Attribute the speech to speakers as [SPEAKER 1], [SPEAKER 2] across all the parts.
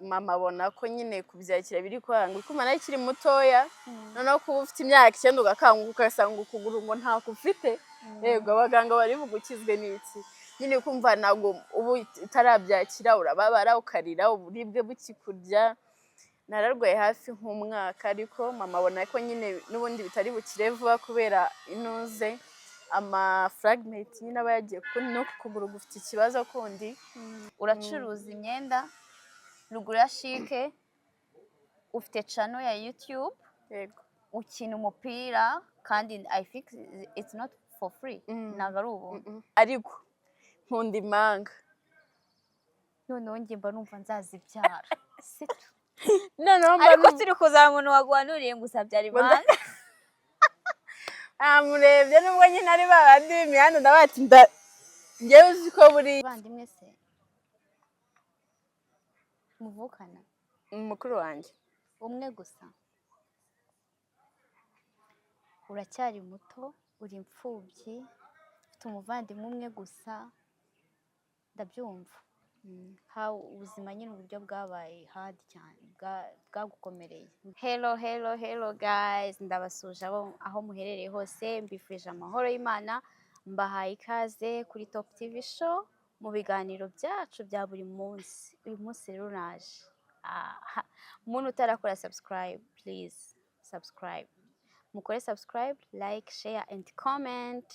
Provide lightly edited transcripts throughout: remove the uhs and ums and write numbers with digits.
[SPEAKER 1] mama abona ko nyine kubyakira biri kwanga kuko umwana akiri mutoya noneho kuba ufite imyaka 9 ugakanguka ugasanga ukuguru ngo nta kufite yego abaganga bari bugukizwe n'iki nyine kumva nago ubu itarabyakira urababara ukarira uburibwe bukikurya nararwaye hafi nk'umwaka ariko mama abona ko nyine n'ubundi bitari bukire vuba kubera inuze ama fragment nyine aba yagiye no kuguru gufite ikibazo kundi
[SPEAKER 2] uracuruza imyenda rugura shike ufite channel ya YouTube
[SPEAKER 1] yego
[SPEAKER 2] ukina umupira kandi I think it's not for free nagaru ubu
[SPEAKER 1] ariko nkunda imanga
[SPEAKER 2] noneho njye mba numva nzazibyara sito
[SPEAKER 1] noneho
[SPEAKER 2] ariko turi kuzana umuntu wagwanuriye ngo usabyara imanga
[SPEAKER 1] amurebye nubwo nyine ari babandi b'imihanda ndabati njyewe uzi ko buri
[SPEAKER 2] bandimwe se muvukana
[SPEAKER 1] mukuru wanjye
[SPEAKER 2] umwe gusa uracyari muto uri imfubyi ufite umuvandimwe umwe gusa ndabyumva ubuzima nyine uburyo bwabaye hard cyane bwagukomereye hello guys ndabasuje aho muherereye hose mbifurije amahoro y'Imana mbahaye ikaze kuri Top TV show mu biganiro byacu bya buri munsi uyu munsi rero naje umuntu utarakora subscribe please subscribe mukore subscribe like share and comment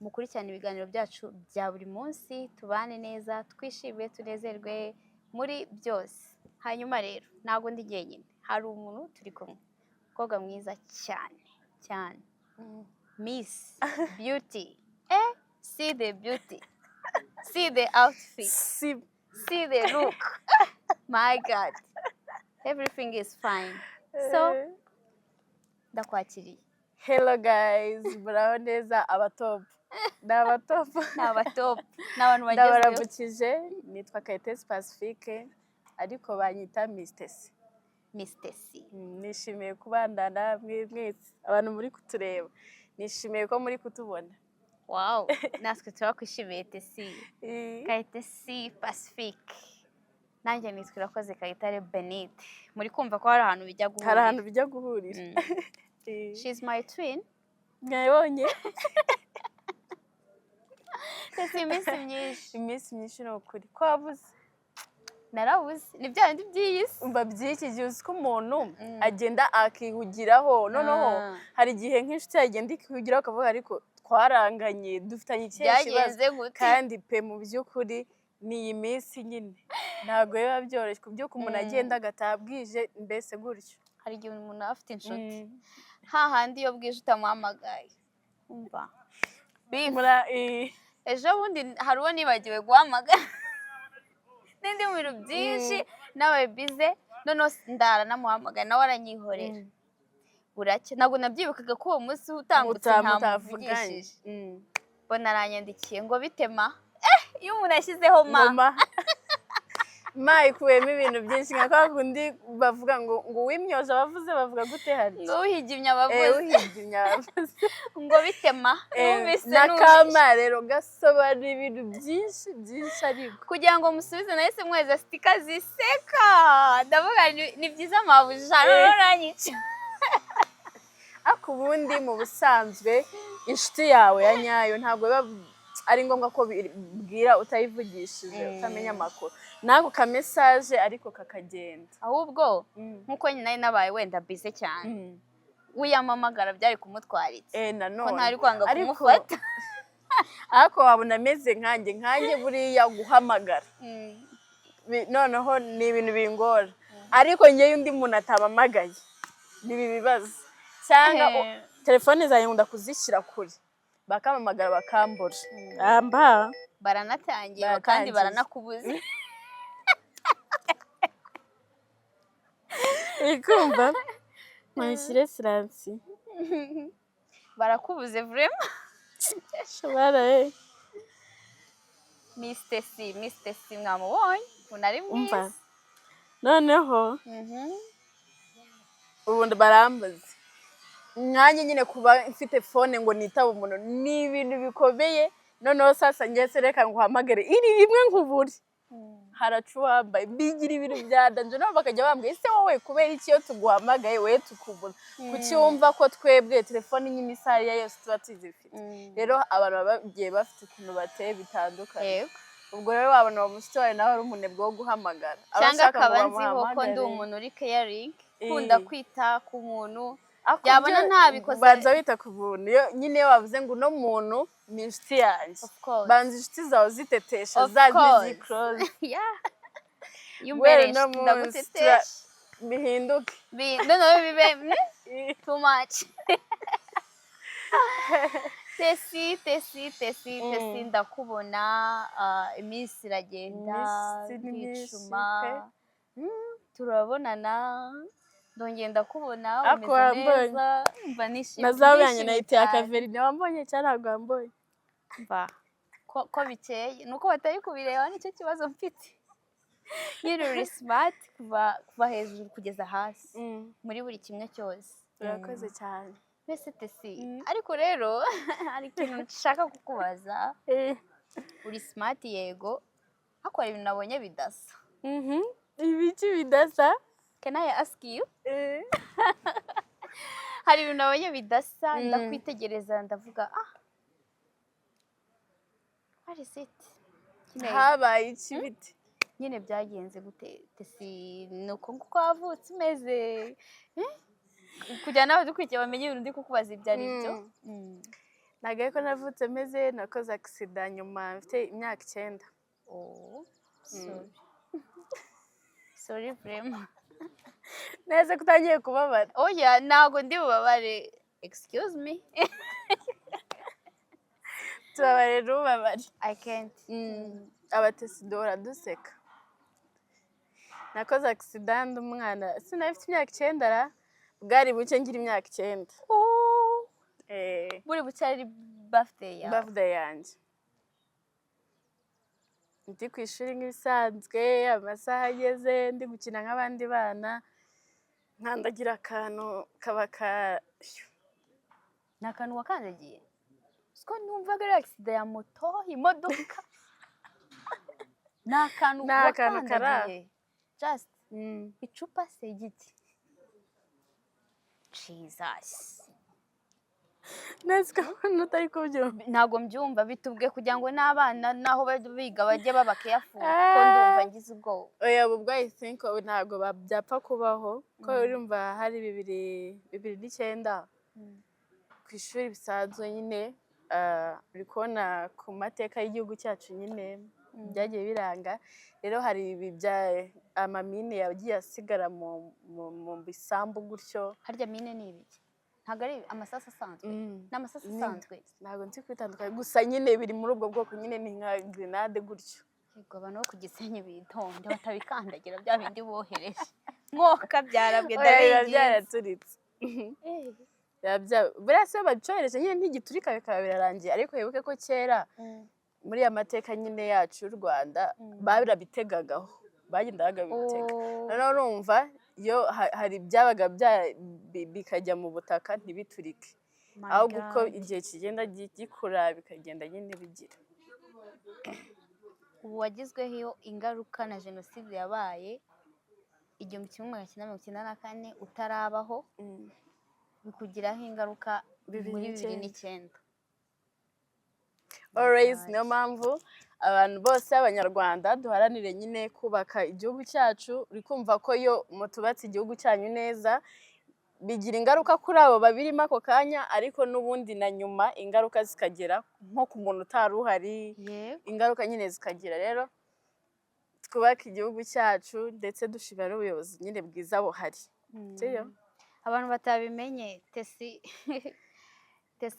[SPEAKER 2] mukurikirana ibiganiro byacu bya buri munsi tubane neza twishimiye tunezerwe muri byose hanyuma rero ntago ndi jyenyine hari umuntu turi kumwe koga mwiza cyane Miss Beauty see the beauty see the outfit see the look my god everything is fine so ndakwakiriye
[SPEAKER 1] hello guys muraho neza abatopu n'abatopu
[SPEAKER 2] n'abantu bagezweho
[SPEAKER 1] ndabaramukije nitwa Kayitesi Pacifique ariko banyita Miss Tesi nishimiye kubandana mwese abantu muri kutureba nishimiye ko muri kutubona
[SPEAKER 2] wow natwe turakwishimiye Tesi Kayitesi Pacifique nanjye nitwa Irakoze Kayitare Benite muri kumva ko hari ahantu bijya guhurira she's my twin
[SPEAKER 1] mwabonye
[SPEAKER 2] Tesi iminsi
[SPEAKER 1] myinshi no kuri kwabuze
[SPEAKER 2] narabuze ni bya bindi by'iyisi
[SPEAKER 1] umva by'iki gihe uzi ko umuntu agenda akihugiraho noneho hari igihe nk'inshuti yagenda ikihugiraho akavuga ariko twaranganye dufitanye ikihe kibazo kandi pe mu by'ukuri ni iyi minsi nyine ntabwo biba byoroshye ku by'uko umuntu agenda agataha bwije mbese gutyo
[SPEAKER 2] hari igihe umuntu aba afite inshuti hahandi iyo bwije utamuhamagaye umva ejo bundi hari uwo nibagiwe guhamagara n'indi mu bintu byinshi nawe bize noneho ndara namuhamagaye nawe aranyihorera buracye ntabwo nabyibukaga ko uwo munsi utangutse ntamuvugishije mbona aranyandikiye ngo bitema iyo umuntu ashyizeho mama
[SPEAKER 1] ikuyemo ibintu byinshi nka kwa kundi bavuga ngo wimyoje abavuze bavuga gute hari
[SPEAKER 2] ngo uhigimye abavuze ngo bitema
[SPEAKER 1] n'akama rero gasobanura ibintu byinshi ariko
[SPEAKER 2] kugira ngo musubize nahise mweza sitika ziseka ndavuga ni byiza mabuja ranyica
[SPEAKER 1] ariko ubundi mu busanzwe inshuti yawe ya nyayo ntabwo biba ari ngombwa ko bwira utayivugishije utamenya amakuru nako ka message ariko kakagenda
[SPEAKER 2] ahubwo nkuko nyine nabaye wenda bize cyane uyamamagara byari kumutwaritse
[SPEAKER 1] nanone
[SPEAKER 2] ko ntari kwanga kumufata
[SPEAKER 1] ariko wabona ameze nkanjye buriya guhamagara noneho ni ibintu bingora ariko ngewe undi muntu atabamagaye nibi bibazo cyangwa telefone zanjye ngunda kuzishyira kure bakamamagara bakambura
[SPEAKER 2] baranatangiye kandi baranakubuze
[SPEAKER 1] ikumva mwishyire siransi
[SPEAKER 2] barakubuze vraiment
[SPEAKER 1] shobara
[SPEAKER 2] Miss Tesi mwamubonye unari mwiza
[SPEAKER 1] noneho ubundi barambaza mwanya nyine kuba mfite phone ngo nitaba umuntu ni ibintu bikomeye noneho sasa ngese reka nguhamagare iri rimwe nkuburi haraca uwambaye bigira ibintu bya danje nabo bakajya bambwira ese wowe kubera iki iyo tuguhamagaye we tukubona kuki wumva ko twebwe telefone nyine isaha iyo yose tuba tuzifite rero abantu baba bagiye bafite ukuntu bateye bitandukanye ubwo rero wabona uwo mushyitsi wawe nawe ari umunebwe wo guhamagara
[SPEAKER 2] cyangwa akaba nziho ko ndi umuntu uri caring ukunda kwita ku muntu yabona ntabikoze
[SPEAKER 1] banza wita ku muntu nyine iyo wavuze ngo uno muntu ni inshuti yanjye banza inshuti zawe zitetesha zagiye close
[SPEAKER 2] yumbereje ndagutetesha
[SPEAKER 1] bihinduke
[SPEAKER 2] noneho bibe too much Tesi ndakubona iminsi iragenda bicuma turabonana ndongera ndakubona umeze neza mba nishimye
[SPEAKER 1] nazabanye na ite akaverine wambonye cyangwa ntabwo wambonye
[SPEAKER 2] mba ko bikeye nuko batari kubireba nicyo kibazo mfite nyine uri smart kuva hejuru kugeza hasi muri buri kimwe cyose
[SPEAKER 1] urakoze cyane
[SPEAKER 2] mbese Tesi ariko rero hari ikintu nshaka kukubaza uri smart yego ariko hari ibintu nabonye bidasa
[SPEAKER 1] ibiki bidasa
[SPEAKER 2] can I ask you hari ibintu nabonye bidasa ndakwitegereza ndavuga what is it
[SPEAKER 1] habaye ikibiti
[SPEAKER 2] nyine byagenze gute Tesi nuko nguko wavutse umeze kugira nawe dukurikiye bamenye ibintu ndi kukubaza ibyo ari byo
[SPEAKER 1] ntabwo ariko navutse meze nakoze accident nyuma mfite imyaka 9
[SPEAKER 2] sorry vraiment
[SPEAKER 1] neza kutangiye kubabara
[SPEAKER 2] oya ntabwo ndi bubabare excuse me
[SPEAKER 1] tubabare rubabare
[SPEAKER 2] I can't
[SPEAKER 1] abatesi dora duseka nakoze accident umwana sinafite imyaka 9 ra bwari buke ngira imyaka 9
[SPEAKER 2] buri buke ari birthday
[SPEAKER 1] yanjye ndi ku ishuri nk'ibisanzwe amasaha ageze ndi gukina nk'abandi bana nkandagira akantu kaba
[SPEAKER 2] ni akantu wakandagiye siko numvaga ari accident ya moto imodoka ni akantu wakandagiye just icupa se igiti Jesus
[SPEAKER 1] Nesika nutari kubyumva
[SPEAKER 2] ntago mbyumva bitubwe kugira ngo n'abana naho biga bajye baba careful ko ndumva ngize ubwoba
[SPEAKER 1] oya ubwo I think ntago byapfa kubaho ko urumva hari 2009 ku ishuri bisanzwe nyine uri kubona ku mateka y'igihugu cyacu nyine byagiye biranga rero hari ibi bya amamine yagiye asigara mu bisambu gutyo
[SPEAKER 2] harya mine ni ibiki ntago ari amasasu asanzwe n'amasasu asanzwe
[SPEAKER 1] ntago nzi kwitandukanya gusa nyine biri muri ubwo bwoko nyine ni nka grenade gutyo
[SPEAKER 2] yego abantu bo ku Gisenyi bitonde batabikandagira bya bindi bohereje mwoka byarabwe
[SPEAKER 1] ndabizi byaraturitse burase bacohereje nyine ntigiturika bikaba birarangiye ariko wibuke ko kera muri amateka nyine yacu y'u Rwanda babirabitegagaho bagendaga bitega noneho urumva iyo hari byabaga bikajya mu butaka ntibiturike ahubwo uko igihe kigenda gikura bikagenda nyine bigira
[SPEAKER 2] ubu wagizweho ingaruka na jenoside yabaye 1994 utarabaho bikugiraho ingaruka muri 2009
[SPEAKER 1] always niyo mpamvu abantu bose abanyarwanda duharanire nyine kubaka igihugu cyacu uri kumva ko yo mutubatse igihugu cyanyu neza bigira ingaruka kuri abo babirimo ako kanya ariko n'ubundi na nyuma ingaruka zikagera nko ku muntu utari uhari ingaruka nyine zikagira rero twubake igihugu cyacu ndetse dushimira n'ubuyobozi nyine bwiza buhari sibyo
[SPEAKER 2] abantu batabimenye Tesi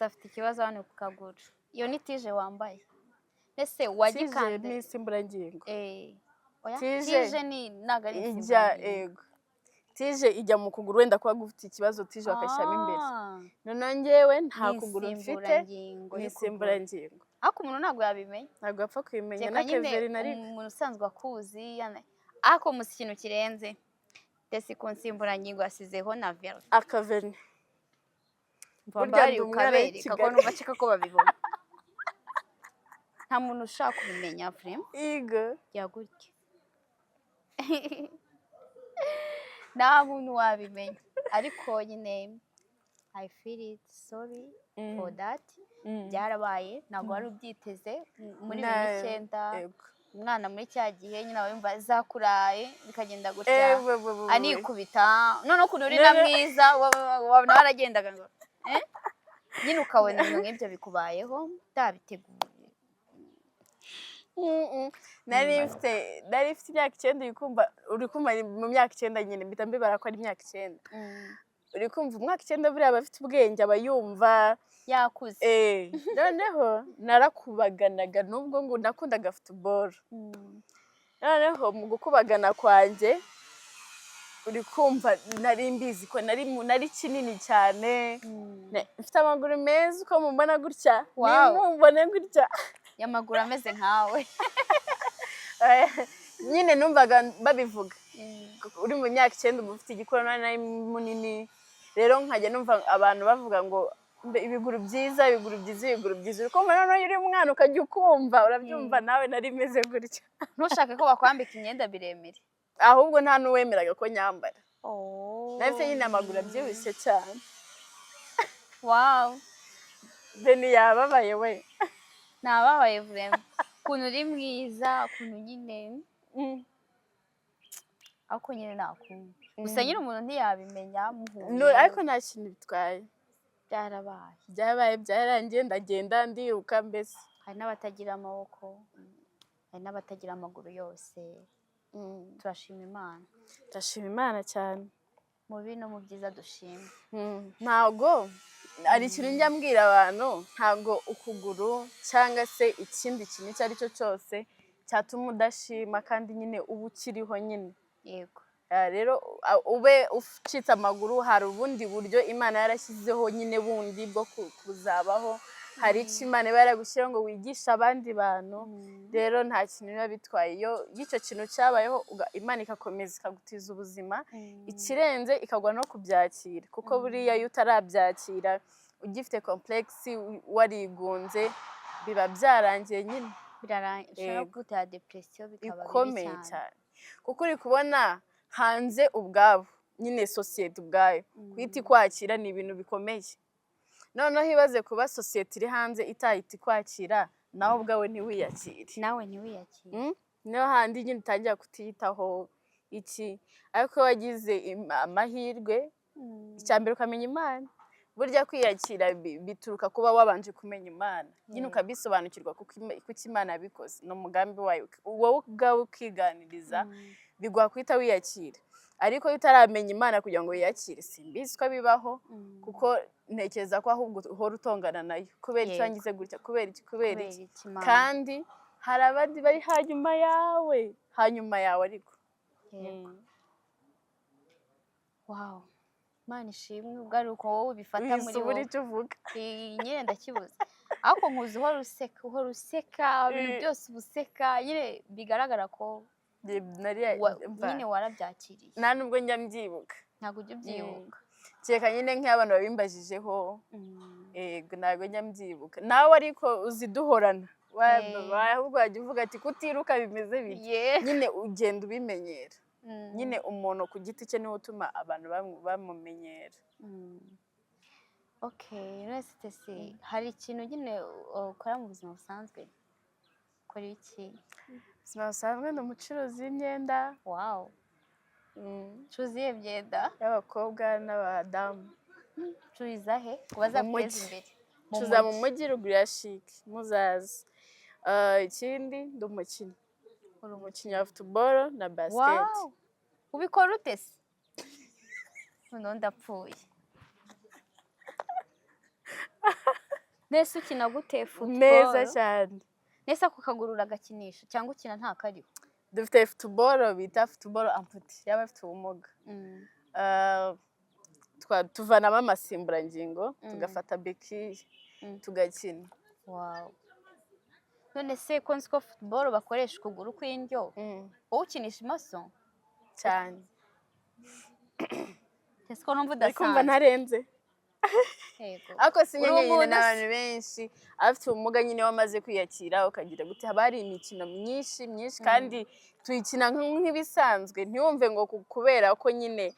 [SPEAKER 2] afite ikibazo hano ku kaguru iyo ni tije wambaye ese wagikande
[SPEAKER 1] ni insimburangingo
[SPEAKER 2] tije ni nagari
[SPEAKER 1] insimburangingo tije ijya mu kuguru wenda kuba gufite ikibazo tije bakashyiramo imbere noneho njyewe nta kuguru mfite ni insimburangingo
[SPEAKER 2] ariko umuntu ntabwo yabimenya
[SPEAKER 1] ntabwo yapfa kubimenya na keverinari
[SPEAKER 2] umuntu usanzwe akuzi ariko musi ikintu kirenze Tesi ku nsimburangingo yasizeho na verine
[SPEAKER 1] akaverine
[SPEAKER 2] burya ndi umwana w'i Kigali ko numva cika ko babibona nta muntu ushaka kubimenya vrema
[SPEAKER 1] Igo.
[SPEAKER 2] yagutya nta muntu wabimenya ariko nyine I feel it sorry for that byarabaye ntabwo wari ubyiteze muri 2009
[SPEAKER 1] Yego.
[SPEAKER 2] umwana muri cya gihe nyine aba yumva zakuraye bikagenda gutya anikubita none ukuntu uri na mwiza wabona waragendaga ngo nyine ukabona ibintu nk'ibyo bikubayeho utabiteguye
[SPEAKER 1] nari mfite imyaka 9 uri kumva mu myaka 9 nyine mpita mbibara ko ari imyaka 9 uri kumva umwaka 9 buriya aba afite ubwenge aba yumva
[SPEAKER 2] yakuze
[SPEAKER 1] noneho narakubaganaga nubwo ngo nakundaga football noneho mu gukubagana kwanjye uri kumva nari mbizi ko nari kinini cyane mfite amaguru meza uko mubona gutya nimumbone gutya
[SPEAKER 2] y'amaguru ameze nkawe
[SPEAKER 1] nyine numvaga babivuga uri mu myaka 9 uba ufite igikorano nari munini rero nkajya numva abantu bavuga ngo ibiguru byiza uri kumva noneho uri umwana ukajya ukumva urabyumva nawe nari meze gutya
[SPEAKER 2] ntushake ko bakwambika imyenda biremere
[SPEAKER 1] ahubwo nta n'uwemeraga ko nyambara nafite nyine amaguru abyibushye cyane
[SPEAKER 2] wow
[SPEAKER 1] Deni yababaye we
[SPEAKER 2] nababaye vrema ukuntu uri mwiza ukuntu nyine ariko nyine nakumva gusa nyine umuntu ntiyabimenya muhuye
[SPEAKER 1] ariko nta kintu bitwaye byararangiye ndagenda ndiruka mbese
[SPEAKER 2] hari n'abatagira amaboko hari n'abatagira amaguru yose turashima Imana
[SPEAKER 1] cyane
[SPEAKER 2] mu bibi no mu byiza dushima
[SPEAKER 1] ntabwo ari ikintu njya mbwira abantu ntabwo ukuguru cyangwa se ikindi kintu icyo ari cyo cyose cyatuma udashima kandi nyine uba ukiriho nyine
[SPEAKER 2] yego
[SPEAKER 1] rero ube ucitse amaguru hari ubundi buryo Imana yarashyizeho nyine bundi bwo kuzabaho hari icyo Imana iba yaragushyiraho ngo wigishe abandi bantu rero nta kintu biba bitwaye iyo icyo kintu cyabayeho Imana igakomeza ikagutiza ubuzima ikirenze ikagwa no kubyakira kuko buriya iyo utarabyakira ugifite komplexi warigunze biba byarangiye nyine
[SPEAKER 2] bishobora kugutera depression bikaba
[SPEAKER 1] bikomeye cyane kuko uri kubona hanze ubwabo nyine sosiyete ubwayo kwita ikwakira ni ibintu bikomeye noneho ibaze kuba sosiyete iri hanze itahita ikwakira nawe ubwawe ntiwiyakire niyo handi nyine utangira kutiyitaho iki ariko wagize amahirwe icya mbere ukamenya Imana burya kwiyakira bituruka kuba wabanje kumenya Imana nyine ukabisobanukirwa kuko Imana yabikoze ni umugambi wayo wowe ubwawe ukiganiriza biguha kwita wiyakira ariko iyo utaramenya Imana kugira ngo wiyakire simbizi ko bibaho kuko ntekereza ko ahubwo uhora utongana nayo kubera icyo wangize gutya kubera iki kandi hari abandi bari hanyuma yawe ariko
[SPEAKER 2] wow Imana ishimwe ubwo ari uko wowe ubifata muri wowe
[SPEAKER 1] icyo uvuga
[SPEAKER 2] nyine ndakibuze ariko nkuzi uhora useka ibintu byose ubuseka nyine bigaragara ko nyine warabyakiriye
[SPEAKER 1] nta nubwo njya mbyibuka
[SPEAKER 2] ntabwo ujya ubyibuka
[SPEAKER 1] kereka nyine nk'abantu babimbajijeho ntabwo njya mbyibuka nawe ariko uziduhorana ahubwo wajya uvuga ati kutiruka bimeze bityo nyine ugenda ubimenyera nyine umuntu ku giti cye niwe utuma abantu bamumenyera
[SPEAKER 2] Tesi hari ikintu nyine ukora mu buzima busanzwe ukora iki
[SPEAKER 1] ubuzima busanzwe ni umucuruzi w'imyenda
[SPEAKER 2] ucuruza iyo myenda
[SPEAKER 1] y'abakobwa n'abadamu
[SPEAKER 2] ucururiza he ngo bazaguteze imbere
[SPEAKER 1] ucuruza mu mujyi ruguru ya shike muzazi ikindi ndi umukinnyi wa football na basket
[SPEAKER 2] ubikora ute se noneho ndapfuye nese ukina gute football
[SPEAKER 1] neza cyane
[SPEAKER 2] nese ako kaguru uragakinisha cyangwa ukina nta kariho
[SPEAKER 1] dufite football bita football amputi y'abafite ubumuga tuvanamo amasimburangingo tugafata bekiye tugakina
[SPEAKER 2] none se ko nzi ko football bakoresha ukuguru kw'indyo wowe ukinisha imoso
[SPEAKER 1] cyane
[SPEAKER 2] ese ko numva
[SPEAKER 1] udasanzwe ntarenze
[SPEAKER 2] yego
[SPEAKER 1] ariko si
[SPEAKER 2] uri
[SPEAKER 1] nyine
[SPEAKER 2] umuntu
[SPEAKER 1] n'abantu benshi abafite ubumuga nyine wamaze kwiyakira ukagira gute haba hari imikino myinshi kandi tuyikina nk'ibisanzwe ntiwumve ngo kubera ko nyine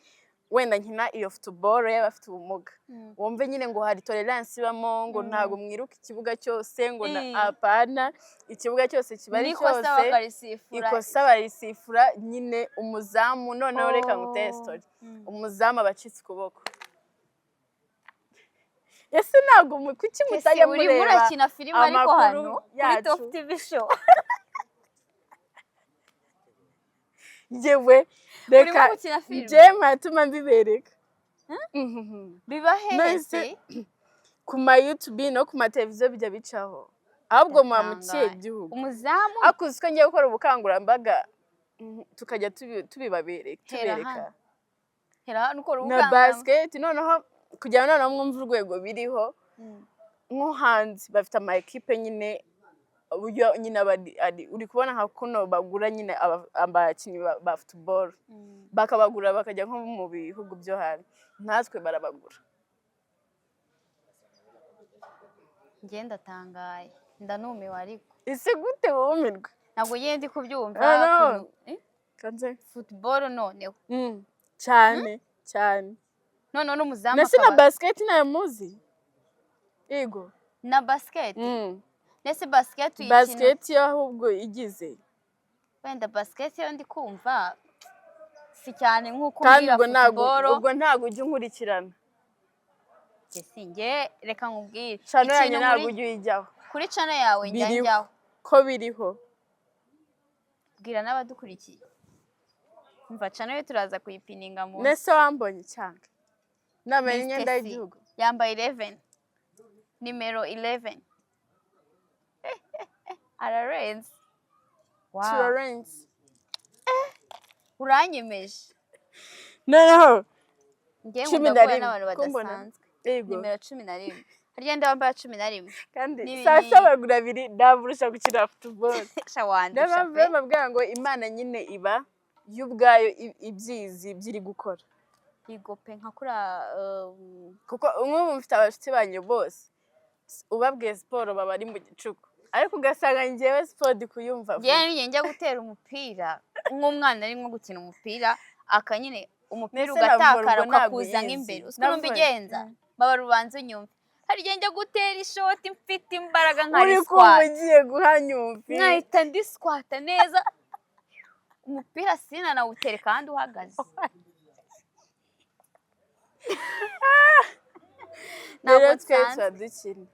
[SPEAKER 1] wenda nkina iyo football y'abafite ubumuga wumve nyine ngo hari tolerance ibamo ngo ntago mwiruka ikibuga cyose ngo apana ikibuga cyose kiba ari cyose ikosa barisifura nyine umuzamu noneho reka nguteye story umuzamu abacitse ukuboko ese ntabwo kuki mutajya mureba
[SPEAKER 2] uri murakina filime ariko hano kuri Top TV show
[SPEAKER 1] yewe reka je matuma mbibereka
[SPEAKER 2] biba hese
[SPEAKER 1] ku ma YouTube no ku ma televiziyo bijya bicaho ahubwo mukiye igihugu
[SPEAKER 2] umuzamu
[SPEAKER 1] akuzi ko ngiye gukora ubukangurambaga tukajya tubibabereka
[SPEAKER 2] hera hano ukora
[SPEAKER 1] na basket noneho kugira ngo noneho mwumve urwego biriho nko hanze bafite ama equipe nyine uburyo nyine uri kubona nka kuno bagura nyine abakinnyi ba football bakabagura bakajya nko mu bihugu byo hanze natwe barabagura
[SPEAKER 2] ngenda tangaye ndanumiwe ariko
[SPEAKER 1] ese gute wumirwe
[SPEAKER 2] ntabwo yende kubyumva
[SPEAKER 1] kanze
[SPEAKER 2] football noneho
[SPEAKER 1] cyane
[SPEAKER 2] none n'umuzamu
[SPEAKER 1] nese na basket nayo muzi yego
[SPEAKER 2] na basket nese basket
[SPEAKER 1] uyikina basket yo ahubwo igize
[SPEAKER 2] wenda basket yo ndi kumva si cyane nk'uko
[SPEAKER 1] mbira football ubwo ntago ujya unkurikirana
[SPEAKER 2] singe reka nkubwire
[SPEAKER 1] channel yanjye ntago ujya uyijyaho
[SPEAKER 2] kuri channel yawe njyaho
[SPEAKER 1] ko biriho
[SPEAKER 2] bwira n'abadukurikiye umva channel yo turaza kuyipininga mu
[SPEAKER 1] nese wambonye cyangwa namenye imyenda y'igihugu
[SPEAKER 2] yambaye 11 nimero 11 ararenze
[SPEAKER 1] turarenze
[SPEAKER 2] uranyemeje
[SPEAKER 1] noneho
[SPEAKER 2] ngiye ngukora n'abantu badasanzwe nimero 11 harya ndabamba 11
[SPEAKER 1] kandi sasa bagura 2 ndaburusha gukina football
[SPEAKER 2] shawandi
[SPEAKER 1] bababwira ngo imana nyine iba y'ubwayo ibyizi byiri gukora
[SPEAKER 2] igope nka kura
[SPEAKER 1] kuko umwe mufite abashitsi banyu bose ubabwiye siporo baba ari mu gicuku ariko ugasanga ngewe siporo kuyumva
[SPEAKER 2] ngiye njya gutera umupira nk'umwana arimo gukina umupira akanyine umupira ugatakara ukakuza nk'imbere uko mbigenza baba rubanza unyumva hari njya gutera ishoti mfite imbaraga nkari squat
[SPEAKER 1] uri ugiye guhanyumva
[SPEAKER 2] nkahita ndi squat neza umupira sina nawutere kandi uhagaze
[SPEAKER 1] ntabwo twese dukina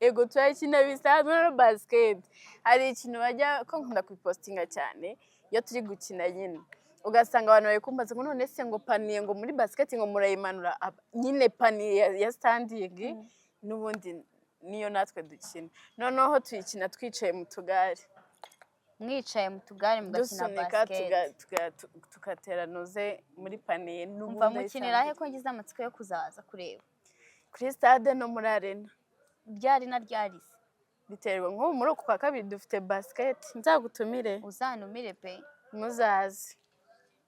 [SPEAKER 1] ego turakina bisanzwe na basket hari ikintu bajya ko nkunda kupostinga cyane iyo turi gukina nyine ugasanga abantu bari kumbaza ngo none se ngo paniye ngo muri basket ngo murayimanura nyine paniye ya standing n'ubundi niyo natwe dukina noneho tuyikina twicaye mu tugare
[SPEAKER 2] mwicaye mu tugare mugakina basket
[SPEAKER 1] tukatera noze muri paniye
[SPEAKER 2] n'ubundi mukinira he ko ngize amatsiko yo kuzaza kureba
[SPEAKER 1] kuri stade no muri arena
[SPEAKER 2] ryari na ryarise
[SPEAKER 1] biterwa nko muri uku kwa kabiri dufite basket nzagutumire
[SPEAKER 2] uzanumire pe
[SPEAKER 1] muzazi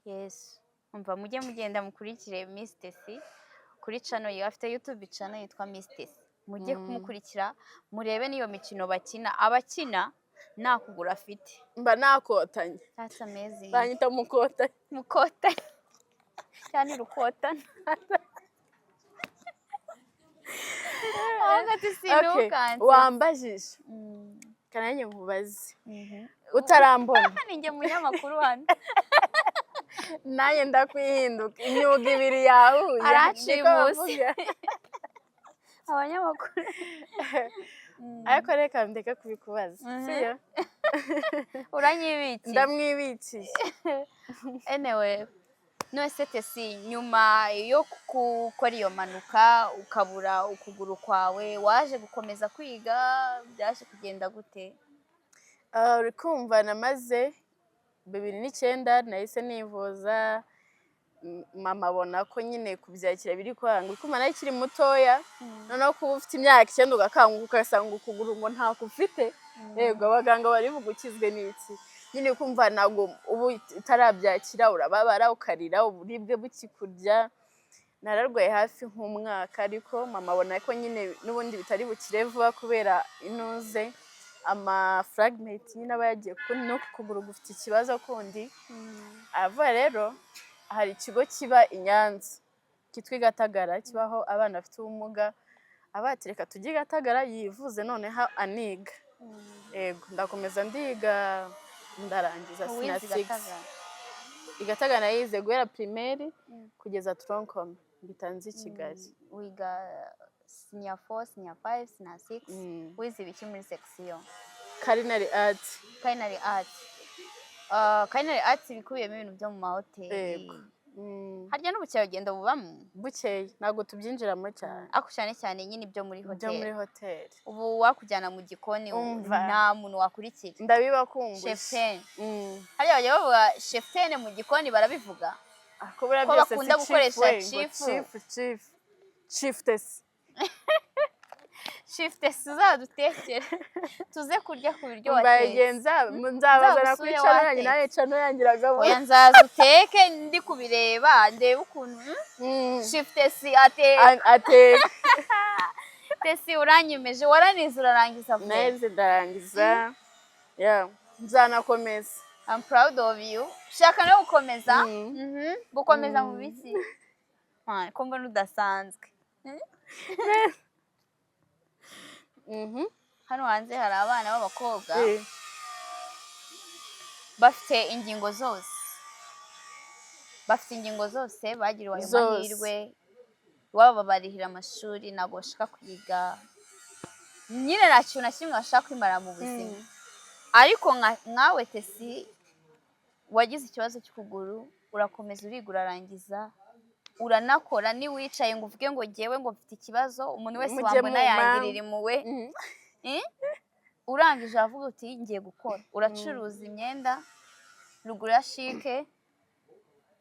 [SPEAKER 2] yes umva mujye mugenda mukurikire Miss Tesi kuri channel ye afite YouTube channel yitwa Miss Tesi mujye kumukurikira murebe niyo mikino bakina abakina nakugura afite
[SPEAKER 1] mba nakotanye
[SPEAKER 2] that's amazing
[SPEAKER 1] banyita mukota
[SPEAKER 2] cyane rukotana
[SPEAKER 1] wambajije kananye nkubaze utarambona
[SPEAKER 2] ninjye munyamakuru hano
[SPEAKER 1] naye ndakwihinduka imyuga ibiri yahuye
[SPEAKER 2] aracimuze abanyamakuru
[SPEAKER 1] ariko reka ndeka kubikubaza siyo
[SPEAKER 2] uranyibikiye
[SPEAKER 1] ndamwibikiye
[SPEAKER 2] anyway nose Tesi nyuma yo gukora iyo manuka ukabura ukuguru kwawe waje gukomeza kwiga byaje kugenda gute
[SPEAKER 1] uri kumva namaze 2009 nahise nivuza mama abona ko nyine kubyakira biri kwanga ukuma nayo kiri mutoya noneho kuba ufite imyaka 9 ugakanguka ugasanga ukuguru ngo nta kufite yego abaganga bari bugukizwe n'iki nyine kumva nago ubu itarabyakira urababara ukarira uburibwe bukikurya nararwaye hafi nk'umwaka ariko mama abona ko nyine n'ubundi bitari bukire vuba kubera inuze fragment nyine aba yagiye no ku kuguru gufite ikibazo kundi. Aravuga rero hari ikigo kiba i Nyanza kitwa i Gatagara kibaho abana bafite ubumuga, abatereka tujye i Gatagara yivuze noneho aniga. Yego ndakomeza ndiga ndarangiza sina 6. I Gatagara yize guhera primaire kugeza troncome bitanze i Kigali.
[SPEAKER 2] Wiga senior 4, senior 5, senior 6. Wize ibiki muri section?
[SPEAKER 1] Culinary arts.
[SPEAKER 2] Culinary arts. Culinary arts bikubiyemo ibintu byo mu mahoteli. Harya n'ubukerarugendo bubamo?
[SPEAKER 1] Bukeye ntabwo tubyinjiramo cyane.
[SPEAKER 2] Ako cyane cyane nyine ibyo muri hoteli.
[SPEAKER 1] Byo muri hoteli.
[SPEAKER 2] Ubu wakujyana mu gikoni nta muntu wakurikira.
[SPEAKER 1] Ndabibakumbuye.
[SPEAKER 2] Chef ten. Harya bajya bavuga chef ten mu gikoni barabivuga?
[SPEAKER 1] Kubera
[SPEAKER 2] byose bakunda gukoresha
[SPEAKER 1] chiefess.
[SPEAKER 2] Shiftess uzadutekere tuze kurya ku biryo
[SPEAKER 1] watetse. Nzabazana kuri channel yanjye nawe channel yangiragabo.
[SPEAKER 2] Oya nzaza uteke ndi kubireba ndebe ukuntu Shiftess ateke. Tesi uranyemeje waranize urarangiza vuba.
[SPEAKER 1] Neze ndarangiza. Yeah, nzanakomeza.
[SPEAKER 2] I'm proud of you. Shaka no gukomeza? Gukomeza mu biki? Ko mbona udasanzwe. Hano hanze hari abana b'abakobwa bafite ingingo zose bagiriwe ayo mahirwe iwabo babarihira amashuri ntabwo bashaka kwiga nyine nta kintu na kimwe bashaka kwimara mu buzima ariko nkawe Tesi wagize ikibazo cy'ukuguru urakomeza uriga urarangiza uranakora ni wicaye ngo uvuge ngo ngewe ngo mfite ikibazo umuntu wese wambona yangirira impuhwe urangije avuga uti ngiye gukora uracuruza imyenda ruguru ya Chic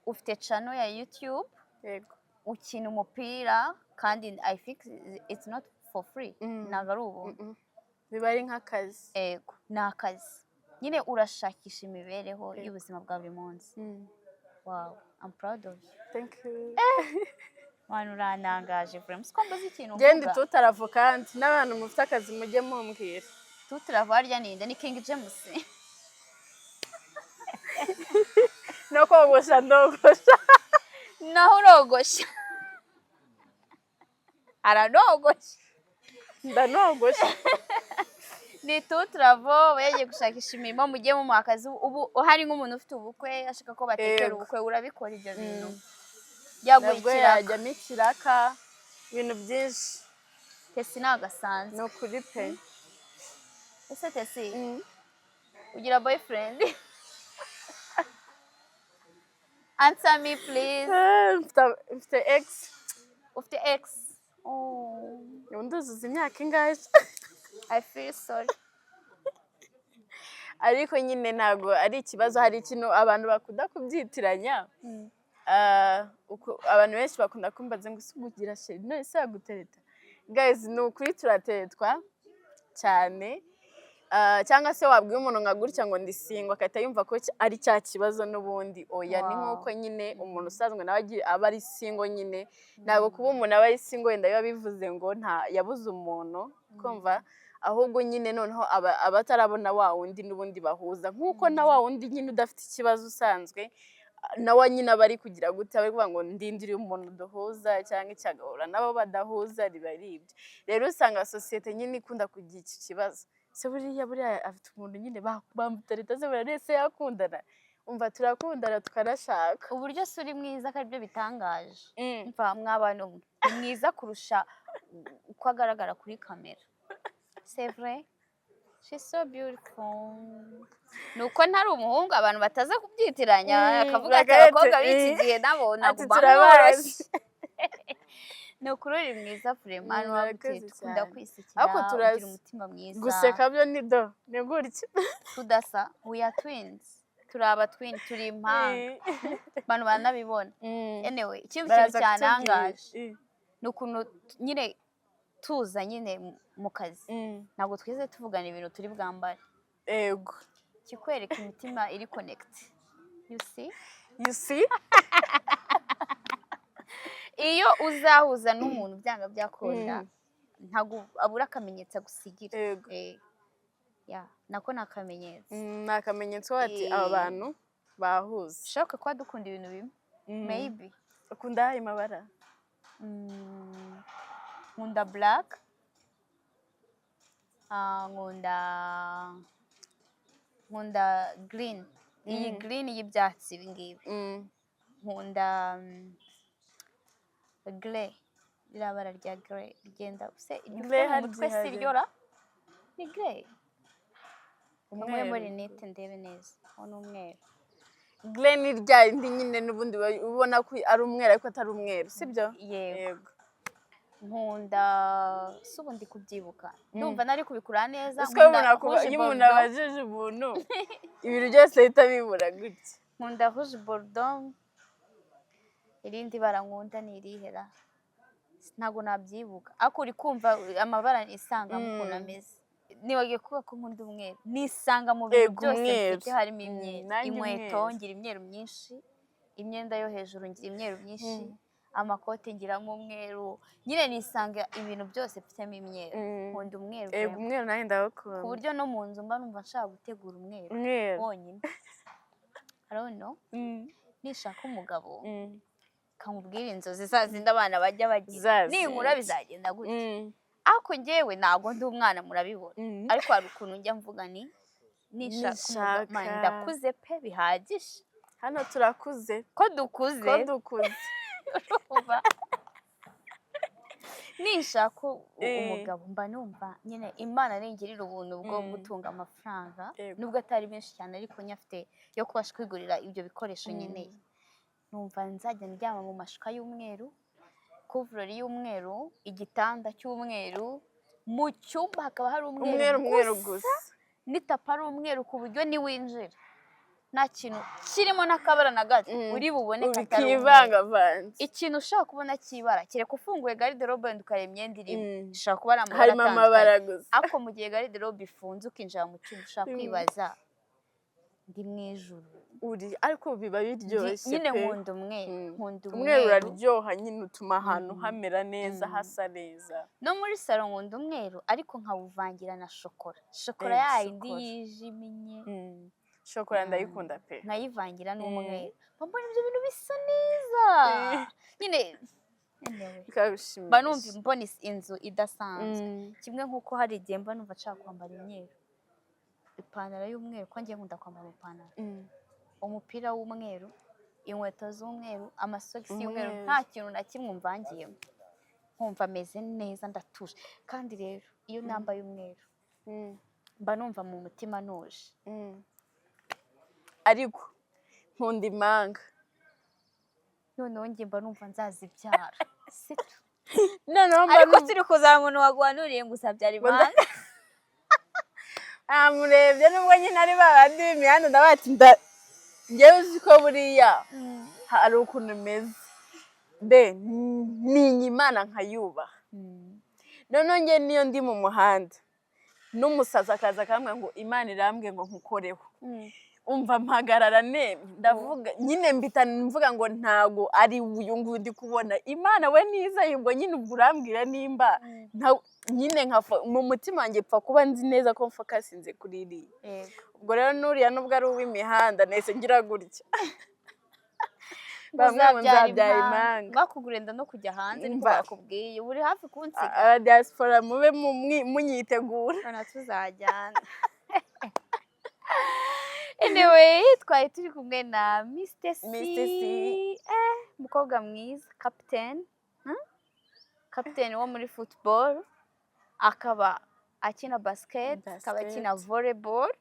[SPEAKER 2] ufite channel ya YouTube
[SPEAKER 1] yego
[SPEAKER 2] ukina umupira kandi I think it's not for free ntabwo ari ubuntu
[SPEAKER 1] biba ari nk'akazi
[SPEAKER 2] yego ni akazi nyine urashakisha imibereho y'ubuzima bwa buri munsi. Wow, I'm proud of you.
[SPEAKER 1] Thank you.
[SPEAKER 2] Mwana uranangaje vraiment. Siko mbaza ikintu
[SPEAKER 1] uvuga. Genda tutaravo kandi n'abantu mufite akazi mujye mumbwira.
[SPEAKER 2] Tutaravo harya ninde ni King James.
[SPEAKER 1] No kogosha ndogosha.
[SPEAKER 2] Naho urogosha. Aranogosha.
[SPEAKER 1] Ndanogosha.
[SPEAKER 2] Ni tutaravo yagiye gushakisha imirimo mujye mu akazi ubu hari nk'umuntu ufite ubukwe ashaka ko batekera ubukwe urabikora ibyo bintu.
[SPEAKER 1] Yagwira mikiraka ibintu byinshi.
[SPEAKER 2] Tesi nagasanze.
[SPEAKER 1] No kuri pe.
[SPEAKER 2] Ese Tesi ugira boyfriend? Answer me please.
[SPEAKER 1] Ufite ex.
[SPEAKER 2] Ufite ex. Oh.
[SPEAKER 1] Yunduzuza imyaka ingahe?
[SPEAKER 2] I feel sorry.
[SPEAKER 1] Ariko nyine ntago ari ikibazo hari ikintu abantu bakunda kubyitiranya. Abantu benshi bakunda kumbaza ngo sugugira sheri none se yagutereta. Guys ni ukuri turatetwa cyane. Cyangwa se wabwiye umuntu nka gutya ngo ndisingwa akahita yumva ko ari cya kibazo n'ubundi oya ni nkuko nyine umuntu usanzwe nawe aba ari singo nyine ntago kuba umuntu aba ari singo wenda biba bivuze ngo nta yabuze umuntu kumva ahubwo nyine noneho abatarabona wa wundi n'ubundi bahuza nkuko na wa wundi nyine udafite ikibazo usanzwe nawe nyine abari kugira gute bari kuvuga ngo ndindiriye umuntu duhuza cyangwa icyagahura nabo badahuza riba ari ibyo rero usanga societe nyine ikunda kugira iki kibazo se buriya afite umuntu nyine bamutereta se buriya se yakundana umva turakundana tukanashaka
[SPEAKER 2] uburyo se uri mwiza kandi byo bitangaje mva mwabana mwiza kurusha uko agaragara kuri kamera c'est vrai she's so beautiful nuko ntari umuhungu abantu bataza kubyitiranya akavuga ati abakobwa b'iki gihe nabo naguma mworoshye ni ukuri uri mwiza vraiment wakunda kwisekera ugira umutima mwiza
[SPEAKER 1] guseka byo ni do ni gutya
[SPEAKER 2] tudasa we are twins turaba twin turi impanga abantu banabibona anyway ikintu cyanangaje ni ukuntu nyine tuza nyine mu kazi ntabwo twize tuvugana ibintu turi bwambare
[SPEAKER 1] yego
[SPEAKER 2] kikwereka imitima iri connect you see iyo uzahuza n'umuntu byanga byakunda ntabwo abura akamenyetso agusigira.
[SPEAKER 1] Yego.
[SPEAKER 2] Ya nako ni akamenyetso.
[SPEAKER 1] Ni akamenyetso ati aba bantu bahuza.
[SPEAKER 2] Bishoboka ko dukunda ibintu bimwe maybe.
[SPEAKER 1] Ukunda ayahe mabara?
[SPEAKER 2] Nkunda black, nkunda green, iyi green y'ibyatsi ibi ngibi. Nkunda grey, iriya bara rya grey rigenda se iryo mu mutwe si ryora ni grey. Umwe muri nite ndebe neza aho ni umweru.
[SPEAKER 1] Grey ni rya indi nyine n'ubundi ubona ko ari umweru ariko atari umweru sibyo?
[SPEAKER 2] Yego. Nkunda si ubu ndi kubyibuka ndumva nari kubikura neza.
[SPEAKER 1] Iyo umuntu abajije umuntu ibintu byose ahita bibura gutya.
[SPEAKER 2] Nkunda rouge bordeaux. Irindi bara nkunda ni irihera ntabwo nabyibuka ariko uri kumva amabara isangamo ukuntu ameze. Nibagiye kuvuga ko nkunda umweru nisanga mu bintu byose mfite harimo imyeru. Inkweto ngira imyeru myinshi, imyenda yo hejuru ngira imyeru myinshi, amakote ngiramo umweru, nyine nisanga ibintu byose mfitemo imyeru. Nkunda umweru.
[SPEAKER 1] Umweru nawe ndawukunda
[SPEAKER 2] ku buryo no mu nzu mba numva nshaka gutegura umweru wonyine. Arono nishaka umugabo kamubwira inzozi zazindi abana bajya bagira ninkura bizagenda gutya. Ariko njyewe ntabwo ndi umwana murabibona ariko hari ukuntu njya mvuga ni nishaka umugabo ndakuze pe bihagije.
[SPEAKER 1] Hano turakuze
[SPEAKER 2] ko dukuze nishaka umugabo mba numva nyine Imana ningirira ubuntu bwo gutunga amafaranga nubwo atari menshi cyane ariko nyafite yo kubasha kwigurira ibyo bikoresho nkeneye. Numva nzajya ndyama mu mashuka y'umweru, kuvurori y'umweru, igitanda cy'umweru, mu cyumba hakaba hari umweru gusa n'itapa ari umweru ku buryo niwinjira nta kintu kirimo n'akabara na gato uri bubone katari
[SPEAKER 1] umweru.
[SPEAKER 2] Ikintu ushaka kubona cy'ibara kereka ufunguye garde-robe wenda ukareba imyenda irimo ishobora kuba ari
[SPEAKER 1] harimo amabara gusa.
[SPEAKER 2] Ariko mu gihe garde-robe ifunze ukinjira mu cyumba ushaka kwibaza ndi mu ijuru
[SPEAKER 1] ariko biba biryoshye
[SPEAKER 2] nyine. Nkunda umweru.
[SPEAKER 1] Umweru uraryoha nyine utuma ahantu hamera neza hasa neza.
[SPEAKER 2] No muri salo nkunda umweru ariko nkawuvangira na shokora yayindi yijimye.
[SPEAKER 1] Shokora ndayikunda pe.
[SPEAKER 2] Nkayivangira n'umweru mbona ibyo bintu bisa neza nyine mba numva mbona inzu idasanzwe. Kimwe nk'uko hari igihe mba numva nshaka kwambara imyeru, ipantaro y'umweru ko njye nkunda kwambara ipantaro, umupira w'umweru, inkweto z'umweru, amasogisi y'umweru, nta kintu na kimwe umvangiyemo nkumva ameze neza ndatuje. Kandi rero iyo nambaye umweru mba numva mu mutima nuje.
[SPEAKER 1] Ariko nkunda imanga
[SPEAKER 2] noneho njye mba numva nzazibyara sito.
[SPEAKER 1] Ariko
[SPEAKER 2] turi kuzana umuntu waguhanuriye ngo uzabyara imanga
[SPEAKER 1] amurebye nubwo nyine ari babandi b'imihanda ndabati njyewe uzi ko buriya hari ukuntu meze ni Imana nkayubaha. Noneho njye niyo ndi mu muhanda n'umusazi akaza akambwira ngo Imana irambwiye ngo nkukoreho, umva mpagarara nemye ndavuga nyine mbita mvuga ngo ntago ari uyu nguyu ndi kubona Imana we niza yubwo nyine ubwo urambwira nimba nyine mu mutima wanjye pfa kuba nzi neza ko mfokasinze kuri iriya. Ubwo rero nuriya nubwo ari uw'imihanda nese ngira gutya bamwe nzabyara imanga
[SPEAKER 2] bakugurenda no kujya hanze niko bakubwiye uri hafi kunsiga.
[SPEAKER 1] Diaspora mube munyitegura
[SPEAKER 2] tuzajyana. Anyway twari turi kumwe na Mr. C umukobwa mwiza, captain wo muri football, akaba akina basket, akaba akina volleyball,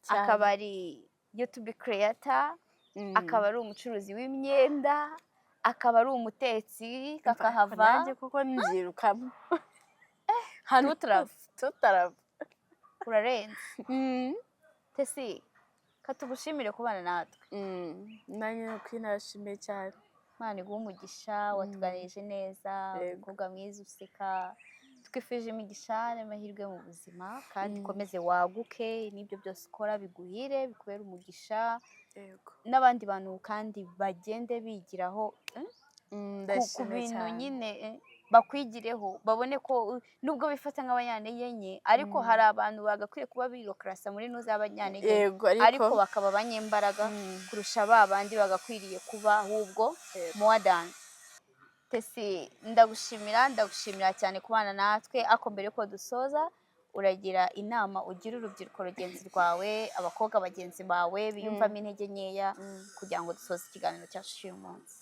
[SPEAKER 2] akaba ari YouTube creator, akaba ari umucuruzi w'imyenda, akaba ari umutetsi kakahava.
[SPEAKER 1] Nanjye kuko nzirukamo tutarava
[SPEAKER 2] urarenze. Tesi katugushimire kubana natwe.
[SPEAKER 1] Nanjye kwinashimiye cyane.
[SPEAKER 2] Imana iguhe umugisha, watuganirije neza, umukobwa mwiza useka. Twifuje imigisha n'amahirwe mu buzima kandi ukomeze waguke, n'ibyo byose ukora biguhire bikubera umugisha. N'abandi bantu kandi bagende bigiraho ku
[SPEAKER 1] ndashimye
[SPEAKER 2] bintu
[SPEAKER 1] cyane.
[SPEAKER 2] nyine bakwigireho babone ko nubwo bifata nk'abanyantege nke ariko hari abantu bagakwiye kuba birokarasa muri nuza y'abanyantege nke
[SPEAKER 1] Yego
[SPEAKER 2] ariko bakaba abanyembaraga kurusha ba bandi bagakwiriye kuba ahubwo more than. Tesi ndagushimira cyane kubana natwe ariko mbere yuko dusoza uragira inama ugira urubyiruko rugenzi rwawe abakobwa bagenzi bawe biyumvamo intege nkeya kugira ngo dusoze ikiganiro cyacu cy'uyu munsi.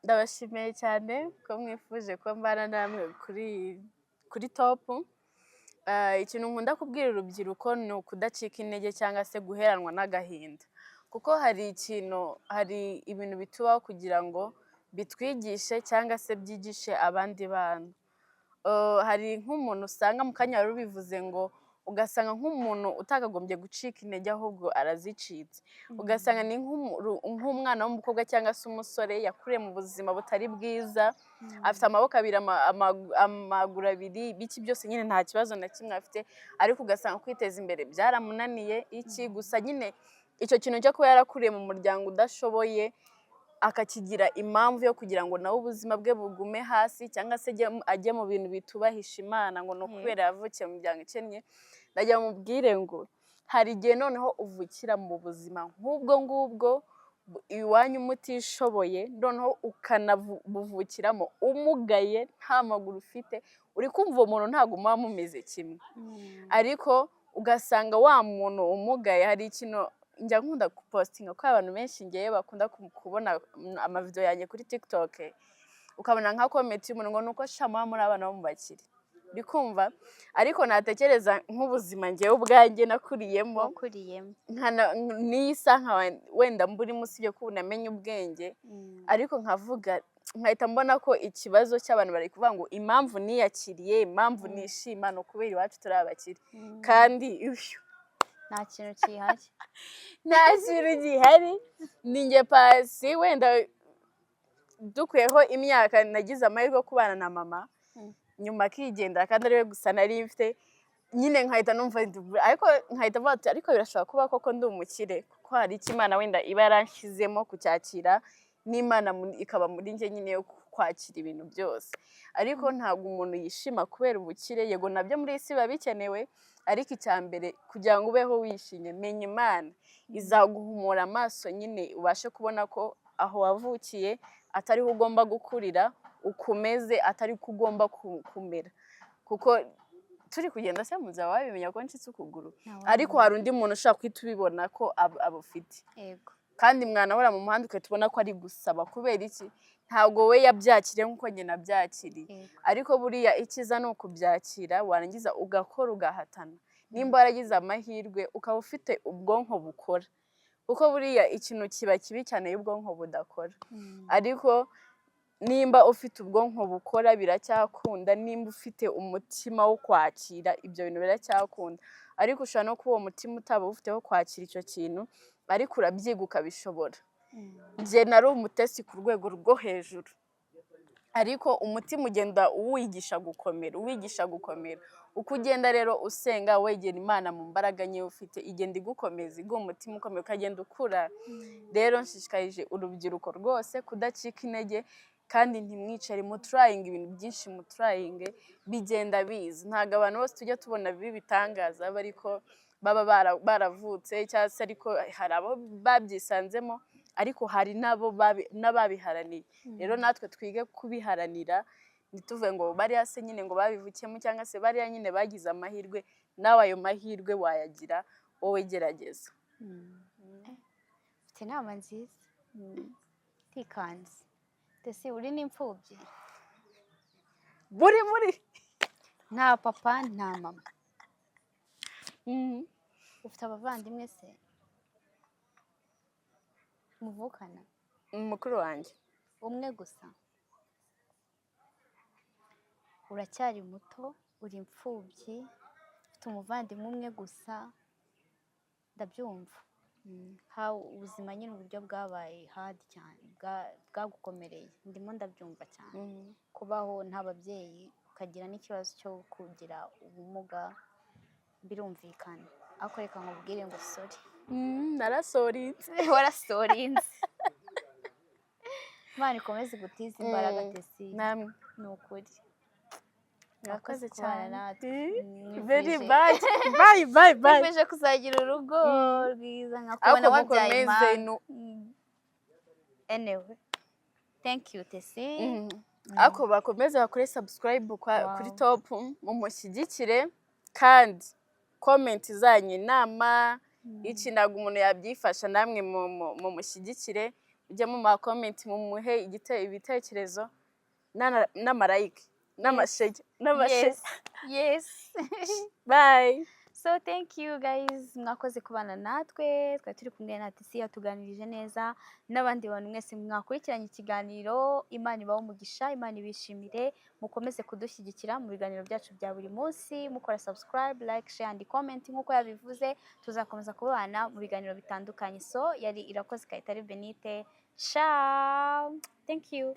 [SPEAKER 1] Ndabashimiye cyane ko mwifuje ko mbana namwe kuri topu. Ikintu nkunda kubwira urubyiruko ni ukudacika intege cyangwa se guheranwa n'agahinda, kuko hari ibintu bitubaho kugira ngo bitwigishe cyangwa se byigishe abandi bantu. Hari nk'umuntu usanga mu kanya wari ubivuze ngo ugasanga nk'umuntu utakagombye gucika intege ahubwo arazicitse, ugasanga ni nk'umwana w'umukobwa cyangwa se umusore yakuriye mu buzima butari bwiza, afite amaboko abiri amaguru abiri biki byose nyine nta kibazo na kimwe afite, ariko ugasanga kwiteza imbere byaramunaniye gusa nyine icyo kintu cyo kuba yarakuriye mu muryango udashoboye akakigira impamvu yo kugira ngo nawe ubuzima bwe bugume hasi cyangwa se ajye mu bintu bitubahisha Imana ngo ni ukubera yavukiye mu miryango ikennye. Ndagira mubwire ngo hari igihe noneho uvukira mu buzima nk'ubwo ngubwo iwanyu mutishoboye, noneho ukanabuvukiramo umugaye nta maguru ufite, uri kumva uwo muntu ntabwo muba mumeze kimwe, ariko ugasanga wa muntu umugaye hari ikintu njya nkunda gupostinga ko abantu benshi ngewe bakunda kubona amavideo yanjye kuri TikTok, ukabona nka comment y'umuntu ngo nuko shama muri abana bo mu bakire, uri kumva, ariko natekereza nk'ubuzima ngewe ubwanjye nakuriyemo n'iyi saha wenda mburimo usibye ko unamenye ubwenge, ariko nkavuga nkahita mbona ko ikibazo cy'abantu bari kuvuga ngo impamvu niyakiriye, impamvu nishima ni ukubera iwacu turi abakire, kandi
[SPEAKER 2] nta kintu kihari
[SPEAKER 1] nta kintu gihari. Ni njye Pasi wenda dukwiyeho imyaka nagize amahirwe yo kubana na mama nyuma akigendera kandi ariwe gusa nari mfite, nyine nkahita numva ariko nkahita mvuga ati ariko birashobora kuba koko ndi umukire kuko hari icyo Imana wenda iba yaranshyizemo kucyakira, n'Imana ikaba muri njye nyine yo kwakira ibintu byose, ariko ntabwo umuntu yishima kubera ubukire. Yego nabyo muri isi biba bikenewe, ariko icya mbere kugira ngo ubeho wishimye menya Imana izaguhumura amaso, nyine ubashe kubona ko aho wavukiye atari ho ugomba gukurira, ukomeze atari ko ugomba kumera, kuko turi kugenda se muza wabimenya ko ncitse ukuguru, ariko hari undi muntu ushaka kwita ubibona ko abufite, kandi mwana wera mu muhanda ukahita ubona ko ari gusaba. Kubera iki? Ntabwo we yabyakiriye nk'uko njye nabyakiriye, ariko buriya icyiza ni ukubyakira warangiza ugakora ugahatana. Nimba waragize amahirwe ukaba ufite ubwonko bukora, kuko buriya ikintu kiba kibi cyane iyo ubwonko budakora, ariko nimba ufite ubwonko bukora biracyakunda, nimba ufite umutima wo kwakira ibyo bintu biracyakunda, ariko ushobora no kuba uwo mutima utaba ufite wo kwakira icyo kintu, ariko urabyiga ukabishobora. Njye nari umutesi ku rwego rwo hejuru, ariko umutima ugenda uwigisha gukomera, uko ugenda rero usenga wegera Imana mu mbaraga nke ufite, igenda igukomeza iguha umutima ukomeye ukagenda ukura. Rero nshishikarije urubyiruko rwose kudacika intege, kandi ntimwicare muturayinga ibintu byinshi, muturayinge bigenda biza. Ntabwo abantu bose tujya tubona bibitangaza ariko baba baravutse cyangwa se ariko hari abo babyisanzemo, ariko hari n'ababiharaniye. Rero natwe twige kubiharanira, ntituvuge ngo bariya se nyine ngo babivukiyemo cyangwa se bariya nyine bagize amahirwe, nawe ayo mahirwe wayagira, wowe gerageza.
[SPEAKER 2] Ufite inama nziza tikanze. Tesi uri n'imfubyi?
[SPEAKER 1] Muri
[SPEAKER 2] nta papa nta mama. Ufite abavandimwe se muvukana?
[SPEAKER 1] Mukuru wanjye
[SPEAKER 2] umwe gusa? Uracyari muto, uri imfubyi, ufite umuvandimwe umwe gusa, ndabyumva. Ubuzima nyine uburyo bwabaye hadi cyane, bwagukomereye, ndimo ndabyumva cyane. Kubaho nta babyeyi ukagira n'ikibazo cyo kugira ubumuga birumvikana, ariko reka nkubwire ngo sori.
[SPEAKER 1] narasorinze.
[SPEAKER 2] Warasorinze. Imana ikomeze igutize imbaraga Tesi,
[SPEAKER 1] namwe
[SPEAKER 2] ni ukuri
[SPEAKER 1] murakoze
[SPEAKER 2] mwakoze kubana
[SPEAKER 1] cyane
[SPEAKER 2] natwe.
[SPEAKER 1] very bad bye
[SPEAKER 2] Nkwifurije kuzagira urugo rwiza nkakubona
[SPEAKER 1] ariko
[SPEAKER 2] wabyaye
[SPEAKER 1] mukomeze
[SPEAKER 2] impanga. Anyway, thank you Tesi.
[SPEAKER 1] ariko bakomeze bakore subscribe kuri
[SPEAKER 2] Wow.
[SPEAKER 1] top mumushyigikire kandi comment zanyu inama iki ntabwo umuntu yabyifasha namwe mumushyigikire ujye mu ma comment mumuhe ibitekerezo n'amarayike n'amashege
[SPEAKER 2] Yes, yes.
[SPEAKER 1] bye
[SPEAKER 2] So thank you guys, mwakoze kubana natwe, twari turi kumwe na Tesi yatuganirije neza, n'abandi bantu mwese mwakurikiranye ikiganiro. Imana ibahe umugisha, Imana ibishimire, mukomeze kudushyigikira mu biganiro byacu bya buri munsi, mukora subscribe, like, share and comment nk'uko yabivuze. Tuzakomeza kubana mu biganiro bitandukanye. So yari Irakoze Kayitare Benite. Ciao, thank you.